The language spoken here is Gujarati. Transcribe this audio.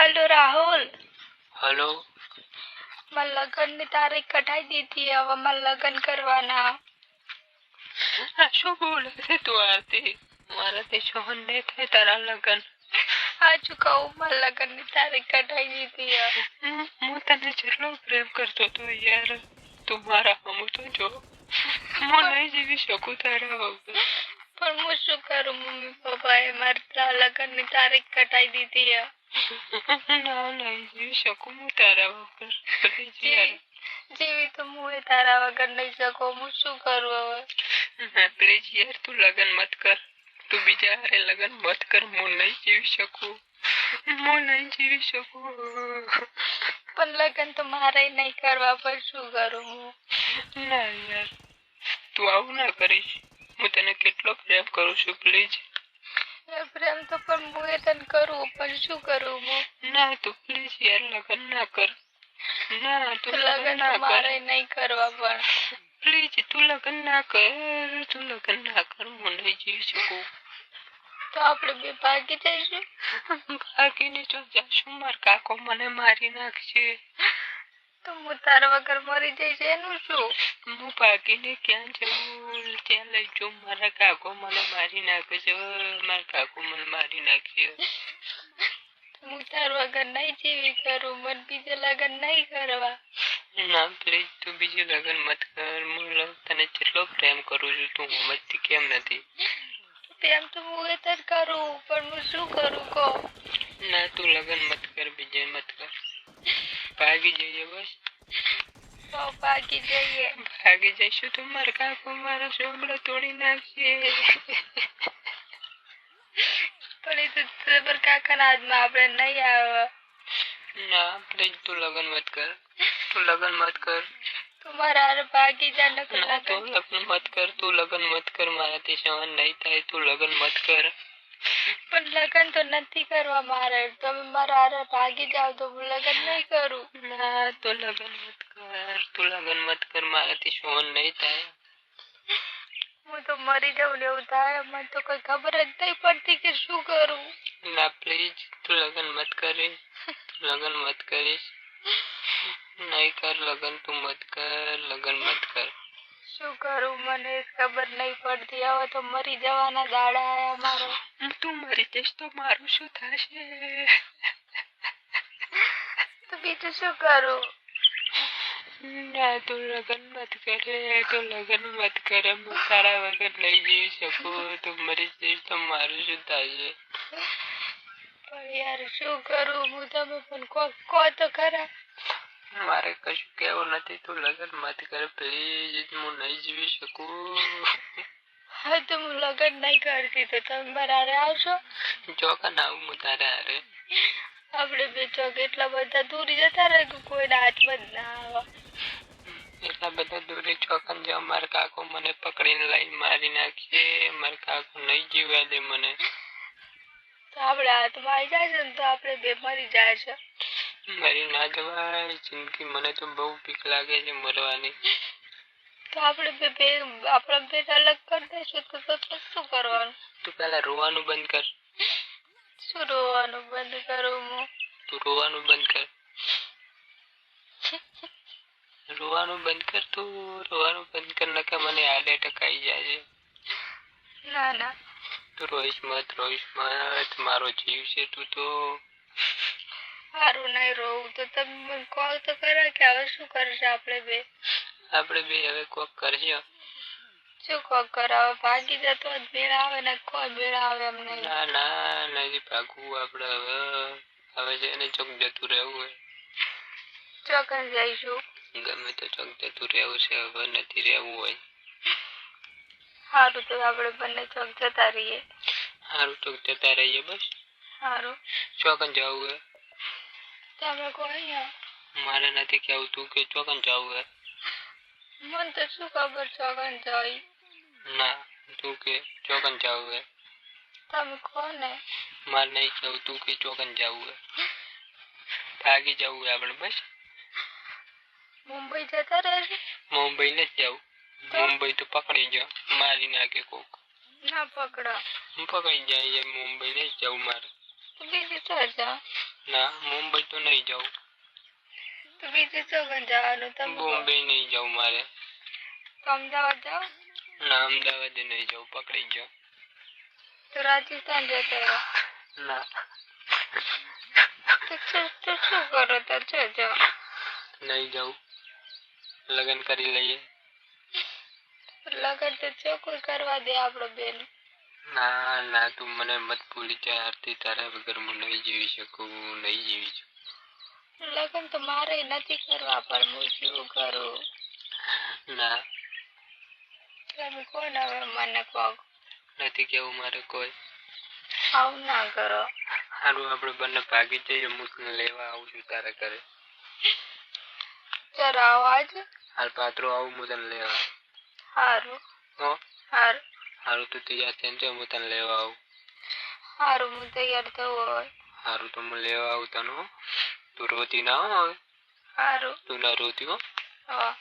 हेलो राहुल। हेलो। मैं लगन ની તારીખ કઢાઈ દીધી, હવે મારે લગન કરવાના. શું બોલે છે તું આરતી? મારાથી સહન નહીં થાય તારા લગન. સાચું કહું, મારે લગન ની તારીખ કઢાઈ દીધી. હું તને જેટલો પ્રેમ કરતો હતો યાર, તું મારા હમું તો જો. હું નહીં જીવી શકું તારા વગર. પણ હું શું કરું, મમ્મી પપ્પાએ મારા લગન ની તારીખ કઢાઈ દીધી. ના નહીં જીવી શકું હું તારા વગર. જીવી તો હું તારા વગર નહીં શકું. હું શું કરું હવે? પ્લીઝ યાર તું લગન મત કર. તું બીજા હારે લગન મત કર. હું નહીં જીવી શકું. હું નહીં જીવી શકું. પણ લગન તો મારે નહીં કરવા, પણ શું કરું હું? ના યાર તું આવું ના કરીશ. હું તને કેટલો પ્રેમ કરું છું. પ્લીઝ. પ્રેમ તો પણ હું તને કરું, પણ શું કરું હું? ના તું પ્લીઝ યાર લગન ના કર. ના તું લગન ના કર. મારે નહીં કરવા, પણ પ્લીઝ તું લગન ના કર. તું લગન ના કર. હું નહીં જીવી શકું. તો આપણે બે ભાગી જઈશું. ભાગીને જો જાશું માર કાકો મને મારી નાખશે. તો હું તારા વગર મરી જઈશ એનું શું? હું ભાગીને ક્યાં જવું? ત્યાં લઈ જાઉં. મારા કાકો મને મારી નાખશે. મારા કાકો મને મારી નાખશે. હું તારા વગર નહીં જીવી કરું. મને બીજે લગન નહીં કરવા. ના પ્લીઝ તું બીજું લગન મત કર. હું તને જેટલો પ્રેમ કરું છું તું સમજતી કેમ નથી? પ્રેમ તો હું તને કરું, પણ હું શું કરું કહો? ના તું લગન મત કર. બીજે મત કર. ભાગી જઈએ બસ. તો ભાગી જઈએ. ભાગી જઈશું તો મારા કાકો મારા શોભડો તોડી નાખશે. પણ એ તો જબર કાકાના હાથમાં આપણે નહીં આવે. ના પ્લીઝ તું લગન મત કર. તું લગન મત કર. તું મારા હારે ભાગી જા. ના તું લગન મત કર. તું લગન મત કર. મારાથી સહન નહીં થાય. તું લગન મત કર. પણ લગન તો નથી કરવા મારે. તમે મારા હારે ભાગી જાવ તો હું લગન નહીં કરું. ના તો લગન મત કર. તું લગન મત કર. મારાથી સહન નહીં થાય. હું તો મરી જાઉં ને એવું થાય. મને તો કોઈ ખબર જ નહીં પડતી કે શું કરું. ના પ્લીઝ તું લગન મત કરીશ. તું લગન મત કરીશ. નહીં કર લગન. તું મત કર. લગન મત કર. શું કરું મને ખબર નહીં પડતી. હવે તો મરી જવાના દાડા આયા મારો. તું મરી જઈશ તો મારું શું થશે? તો બીજું શું કરું? ના તું લગન મત કરે. તું લગન મત કરે. હું તારા વગર નહીં જીવી શકું. તું મરી જઈશ તો મારું શું થશે? પણ યાર શું કરું હું? તમે પણ કહો તો ખરા. મારે કશું કેવું નથી. તું લગન મત કર પ્લીઝ. હું નહીં જીવી શકું. હા તો હું લગન નહીં કરતી. તો તમે મારા હારે આવશો? ચોકન આવું હું તારા હારે. આપણે બે ચોક એટલા બધા દૂર જતા રહે કે કોઈના હાથમાં જ ના આવે. એટલા બધા દૂરી ચોકન જાવ. મારા કાકો મને પકડીને લઈને મારી નાખીએ. મારા કાકો નહીં જીવવા દે મને. તો આપણે હાથમાં આવી જાય છે ને તો આપણે બે મરી જાય છે. મરી ના જવાય. જિંદગી મને તો બહુ બીક લાગે છે મરવાની. તો આપણે બે આપણા બે અલગ કરી દઈશું. તો શું કરવાનું? તું પેલા રોવાનું બંધ કર. શું રોવાનું બંધ કરું હું? તું રોવાનું બંધ કર. રોવાનું બંધ કર. તું રોવાનું બંધ કર. નકા મને હાર્ટ એટેક આવી જાય છે. ના ના તું રોઈશ મત. રોઈશ મત. મારો જીવ છે તું તો. સારું નહીં રોવું તો તમે મને કોલ તો કરા કે હવે શું કરશે આપણે બે? આપણે બે હવે કોક કરજો. શું કોક કરાવે? ભાગી જતો જ મેળ આવે ને કોઈ મેળ આવે એમ નહીં. ના ના નથી ભાગવું આપણે હવે. હવે છે એને ચોક જતું રહેવું હોય. ચોકન જઈશું. ગમે તો ચોક જતું રહેવું છે. હવે નથી રહેવું હોય. સારું તો આપણે બંને ચોક જતા રહીએ. સારું ચોક જતા રહીએ બસ. સારું ચોકન જવું હોય. તમે કહો અહીંયા. મારે નથી કેવું. તું કે ચોકન જવું હોય. મને તો શું ખબર ચોકન જઈ. ના તું કે ચોકન જવું હોય. તમે કહો ને. મારે નહીં કેવું. તું કે ચોકન જવું હોય. ભાગી જવું હોય આપણે બસ. મુંબઈ જતા રહેશે? મુંબઈ નથી જવું. મુંબઈ તો પકડી જાઓ. મારી નાખે કોક. ના પકડો. પકડી જાય. મુંબઈ નથી જવું મારે. તો બીજું તો જા. ના મુંબઈ તો નહીં જાઉં. તો બીજું ચોગન જવાનું તમે કહો. બોમ્બે નહીં જાઉં મારે. તો અમદાવાદ જાઓ. ના અમદાવાદ નહીં જાઉં, પકડી જાઓ. તો રાજસ્થાન જતા રહો. ના તો શું કરો તો છો જાઓ. નહીં જાઉં, લગ્ન કરી લઈએ. લગન તો ચોખ્ખું કરવા દે આપણો બેન. ના ના તું મને મત ભૂલી જા આરતી, તારા વગર હું નહીં જીવી શકું, નહીં જીવી શકું. લગન તો મારે નથી કરવા પણ હું શું કરું. ના તમે કોણ હવે મને કહો. નથી કેવું મારે કોઈ. આવું ના કરો. સારું આપણે બંને ભાગી જઈએ, હું તને લેવા આવું છું તારા ઘરે. ચાલો આવો આજે. હાલ પાત્રો આવું હું તને લેવા. સારું. હો સારું. સારું તું તૈયાર થઈને જો હું તને લેવા આવું. સારું હું તૈયાર થવું હોય. સારું તો હું લેવા આવું તને. તું રોતી ના હો હવે. સારું. તું ના રોતી હો. હા.